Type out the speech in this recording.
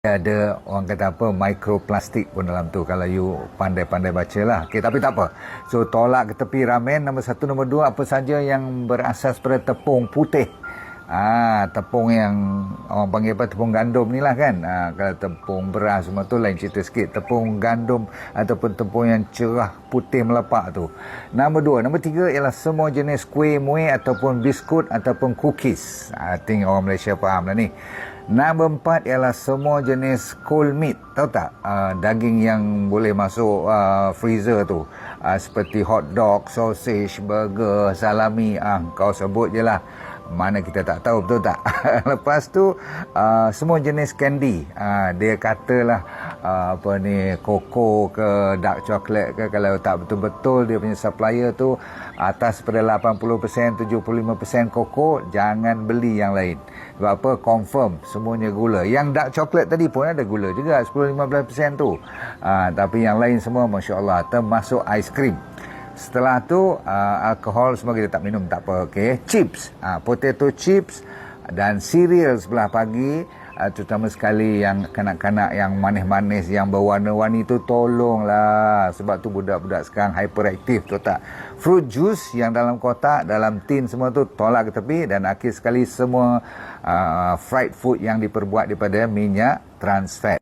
Ada orang kata apa, mikroplastik pun dalam tu kalau you pandai-pandai baca lah. Okay, tapi tak apa. So tolak ke tepi ramen. Nombor satu, nombor dua, apa saja yang berasas pada tepung putih. Tepung yang orang panggil apa, tepung gandum ni lah kan. Kalau tepung beras semua tu lain cerita sikit. Tepung gandum ataupun tepung yang cerah putih melepak tu. Nombor dua. Nombor tiga ialah semua jenis kuih muih ataupun biskut ataupun cookies. I think orang Malaysia faham lah ni. Nombor empat ialah semua jenis cold meat. Tahu tak? Daging yang boleh masuk freezer tu. Seperti hot dog, sausage, burger, salami. Kau sebut je lah. Mana kita tak tahu, betul tak? Lepas tu semua jenis candy. Dia katalah apa ni, koko ke dark chocolate ke, kalau tak betul-betul dia punya supplier tu atas pada 80%, 75% koko, jangan beli yang lain. Sebab apa? Confirm semuanya gula. Yang dark chocolate tadi pun ada gula juga, 10-15% tu. Tapi yang lain semua masya-Allah, termasuk aiskrim. Setelah tu alkohol semua kita tak minum, tak apa. Okay. Chips, potato chips dan cereal sebelah pagi, terutama sekali yang kanak-kanak yang manis-manis yang berwarna-warni tu, tolonglah, sebab tu budak-budak sekarang hyperaktif, tahu tak? Fruit juice yang dalam kotak, dalam tin semua tu tolak ke tepi. Dan akhir sekali semua fried food yang diperbuat daripada minyak trans fat.